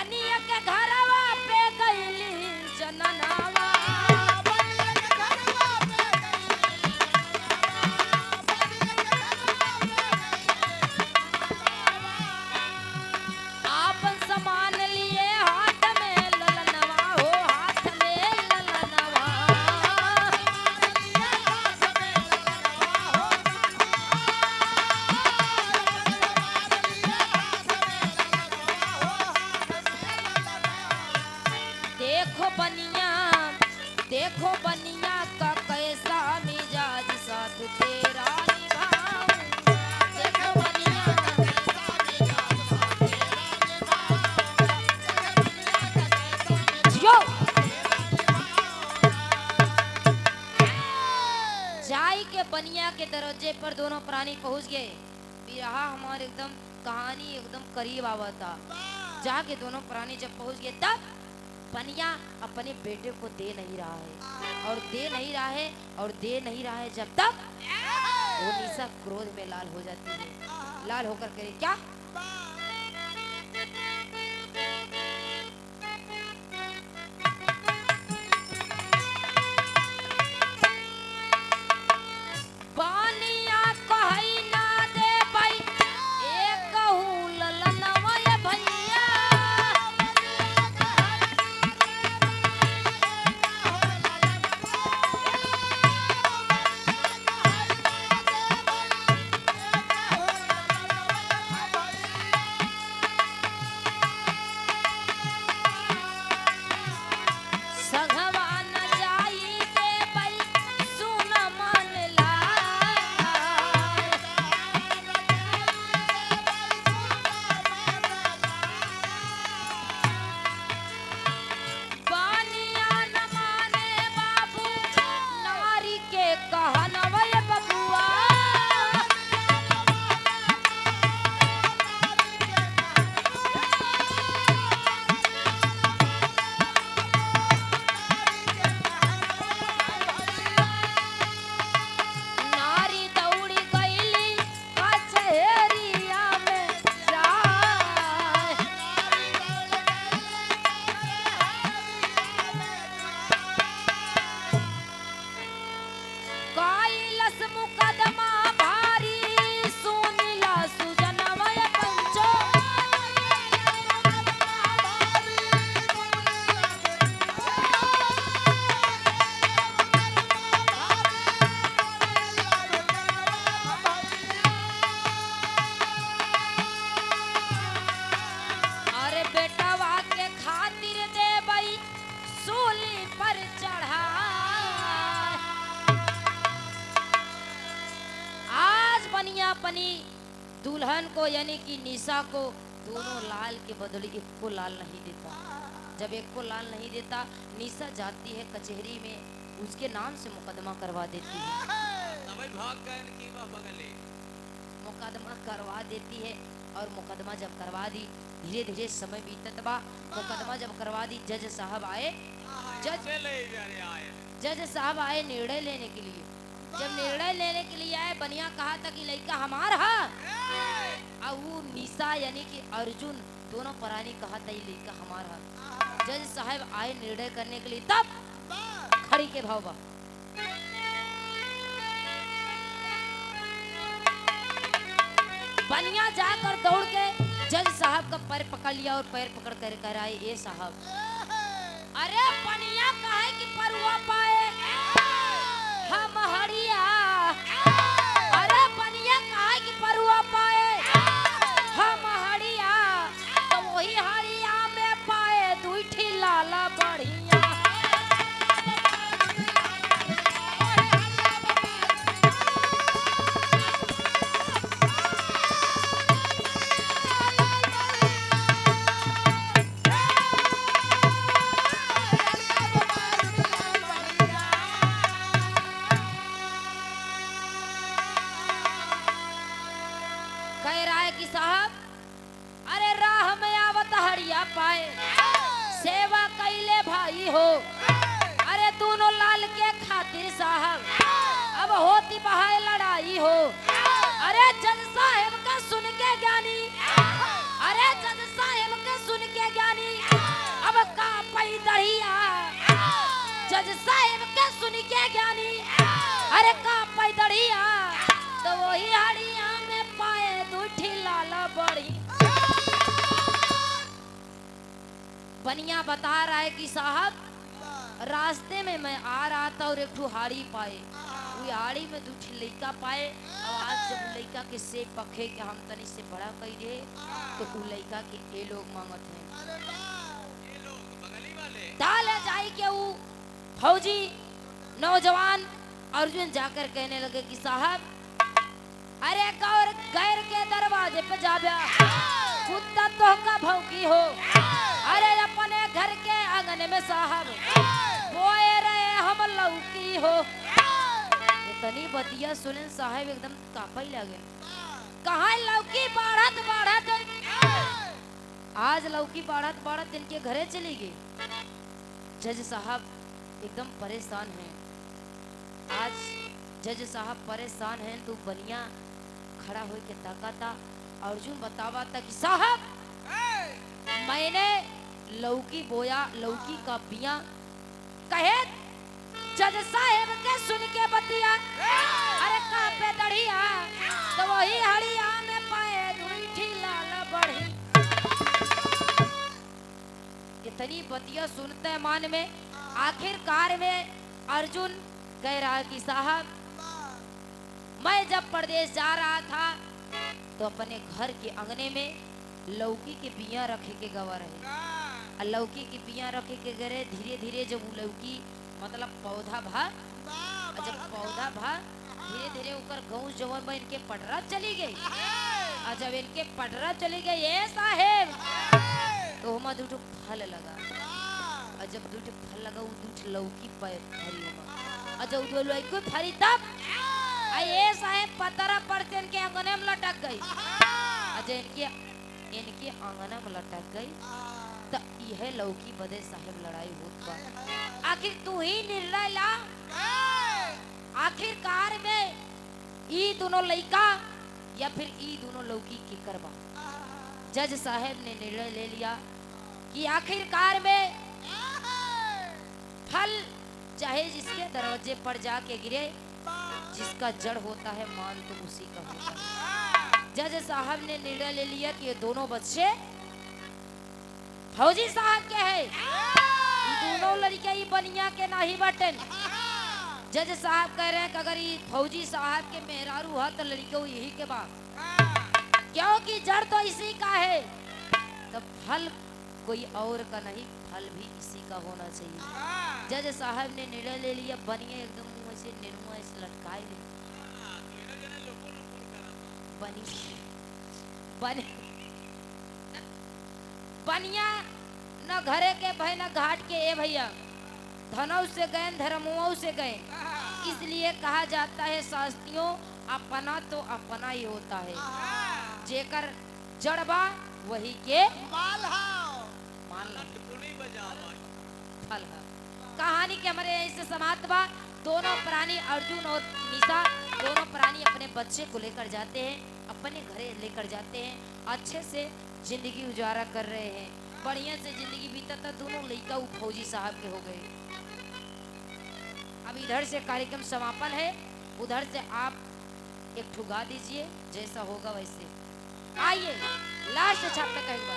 बनिया के घरवा पे गईली जननावा आपन सामान लिए हाथ में ललनवा हो हाथ में ललनवा देखो बनिया का कैसा मिजाज साथ तेरा निभाऊं देखो बनिया का कैसा मिजाज साथ तेरा निभाऊं जियो जाई के बनिया के दरवाजे पर दोनों प्राणी पहुंच गए। बिरहा हमारे एकदम कहानी एकदम करीब आवता। जाके दोनों प्राणी जब पहुंच गए तब बनिया अपने बेटे को दे नहीं रहा है और दे नहीं रहा है और दे नहीं रहा है जब तक वो निशा क्रोध में लाल हो जाती है। लाल होकर करे क्या बनिया कहीं ना दे भाई एक कहूँ ललनवा ये भैया अपनी दुल्हन को यानी कि निशा को दोनों लाल के बदले एक को लाल नहीं देता। जब एक को लाल नहीं देता निशा जाती है कचहरी में उसके नाम से मुकदमा करवा देती है। मुकदमा करवा देती है और मुकदमा जब करवा दी धीरे धीरे समय बीतत बा। मुकदमा जब करवा दी जज साहब आए निर्णय लेने के लिए। जब निर्णय लेने के लिए आए बनिया कहा था कि लड़का हमार है और वो निशा यानी कि अर्जुन दोनों प्राणी कहा था ये लड़का हमार है। जज साहब आए निर्णय करने के लिए तब खड़ी के भाव बा बनिया जाकर दौड़ के जज साहब का पैर पकड़ लिया और पैर पकड़ कर कर आए ए साहब अरे बनिया कहे कि परुआ पाए हम हरिया अरे बनिया कहे कि परुआ पाए हम हरिया तो वही हरिया में पाए दूठी लाला बढ़िया साहब अरे राह में आवत हरिया पाए सेवा कैले भाई हो अरे दोनों लाल के खातिर साहब अब होती बहाय लड़ाई हो अरे जज साहब का सुन के ज्ञानी अरे जज साहब का सुन के ज्ञानी अरे का पैदड़िया तो वही हड़िया में पाए दूठी लाला बड़ी। बनिया बता रहा है कि साहब रास्ते में मैं आ रहा था और एक हाड़ी पाए, वो हाड़ी में दूठी लड़का पाए। और आज जब लड़का के से पखे के हम तनी से बड़ा कही रहे तो वो लड़का के ये लोग मांगत हैं डाले जाई के वो फौजी नौजवान अर्जुन जाकर कहने लगे कि साहब अरे गौर गैर के दरवाजे पे जाबे कुत्ता तो का भौंकी हो। अरे अपने घर के आंगन में साहब बोए रहे हम लौकी हो। इतनी बतिया सुने साहब एकदम कापा ही लगे। कहाँ लौकी बढ़त बढ़त आज लौकी बढ़त बढ़त इनके घरे चली गई। जज साहब एकदम परेशान हैं। आज जज साहब परेशान हैं तो बनिया खड़ा हो के ताका अर्जुन बतावा था कि साहब मैंने लौकी बोया, लौकी का बिया कहे जज साहेब के सुन के बतिया। अरे का पे दढ़िया तो वही हड़िया में पाए दूठी लाल बढ़ी। इतनी बतिया सुनते मन में आखिरकार में अर्जुन कह रहा है कि साहब मैं जब प्रदेश जा रहा था तो अपने घर के अंगने में लौकी के बिया रखे के गवा रहे। और लौकी के बिया रखे के गए धीरे धीरे जब वो लौकी मतलब पौधा भा और जब पौधा भा धीरे धीरे ऊपर गौ जवन में इनके पटरा चली गई। और जब इनके पटरा चली गई ये साहेब तो हम दूठो फल लगा। और जब दूठो फल लगा वो दूठ लौकी फरी हुआ। और जब वो लौकी फरी तब ये साहेब पतरा पड़ते इनके आंगने में लटक गई। अजय इनके आंगना में लटक गई तो यह लौकी बदे साहेब लड़ाई होत बा। आखिर तू ही निर्णय ला आखिरकार में ई दोनों लड़का या फिर ई दोनों लौकी के करवा। जज साहेब ने निर्णय ले लिया कि आखिरकार में फल चाहे जिसके दरवाजे पर जाके गिरे जिसका जड़ होता है मान तो उसी का होता है। जज साहब ने निर्णय ले लिया कि ये दोनों बच्चे फौजी साहब के हैं। ये दोनों लड़के ये बनिया के नहीं बटन। जज साहब कह रहे हैं कि अगर ये फौजी साहब के मेहरारू है तो लड़के यही के बाद क्योंकि जड़ तो इसी का है तो फल कोई और का नहीं फल भी इसी का होना चाहिए। जज साहब ने निर्णय ले लिया बनिया एकदम मुंह से निर्मुआ इस लटकाए ले बनिया न घरे के भाई न घाट के ए भैया धनौ से गए धर्मुओं से गए। इसलिए कहा जाता है शास्त्रियों अपना तो अपना ही होता है जेकर जड़बा वही के फल है। कहानी के हमारे इससे समाप्त बा। दोनों प्राणी अर्जुन और निशा दोनों प्राणी अपने बच्चे को लेकर जाते हैं अपने घरे लेकर जाते हैं। अच्छे से जिंदगी गुजारा कर रहे हैं बढ़िया से जिंदगी बीता था। दोनों लड़का वो फौजी साहब के हो गए। अब इधर से कार्यक्रम समापन है उधर से आप एक ठुगा दीजिए जैसा होगा वैसे। आइए लास्ट छापे कहेंगे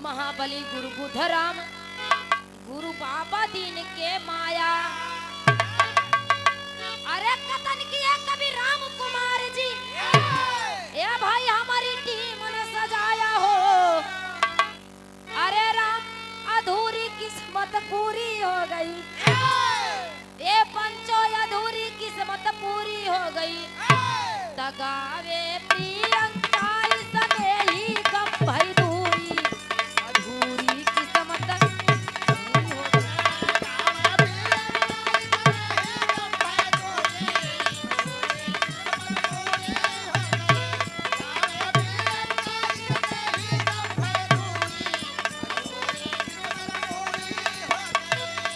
महाबली गुरु बुधराम गुरु बाबा दीन के माया। अरे कथन किया कभी राम कुमार जी ये भाई हमारी टीम ने सजाया हो। अरे राम अधूरी किस्मत पूरी हो गई ये पंचो अधूरी किस्मत पूरी हो गई। तगावे प्रियंका सने ही कम भाई दूरी अधूरी किस्मत पूरी हो गई।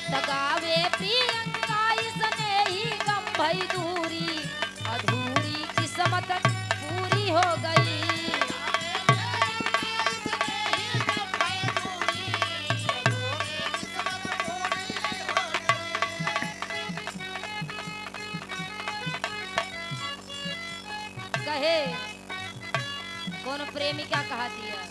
तगावे प्रियंका सने ही गम भई दूरी अधूरी किस्मत पूरी हो गई। कहे कौन प्रेमिका कहा दिया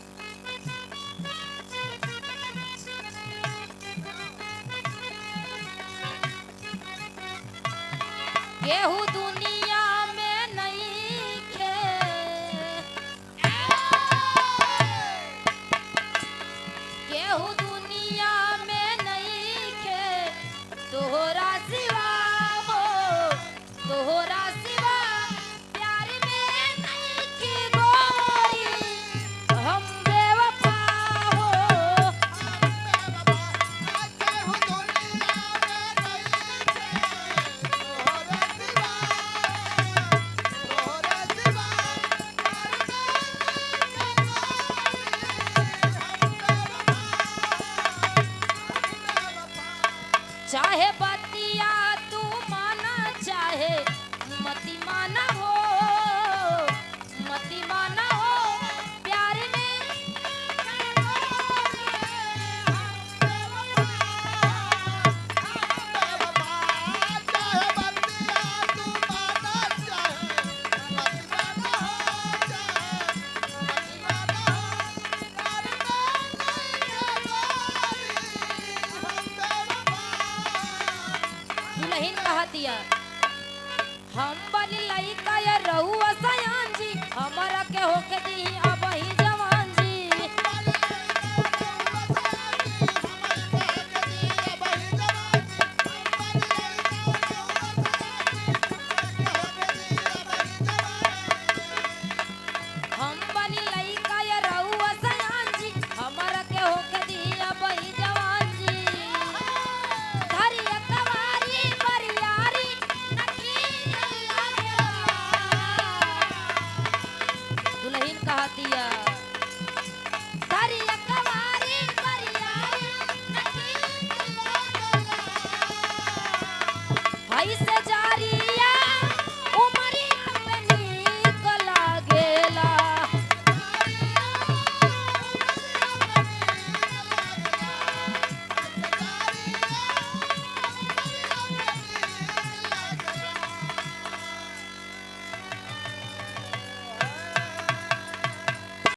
केहू दुनिया में नहीं खे केहू दुनिया में नहीं खे तोहरा सिवा हो तोहरा सिवा प्यार में नहीं की गोरी हम बेवफा हो चाहे बतिया तू माना चाहे मती माना हो मती माना हो प्यार में दुल्हन कहा दिया हम बली लइका या रहुआ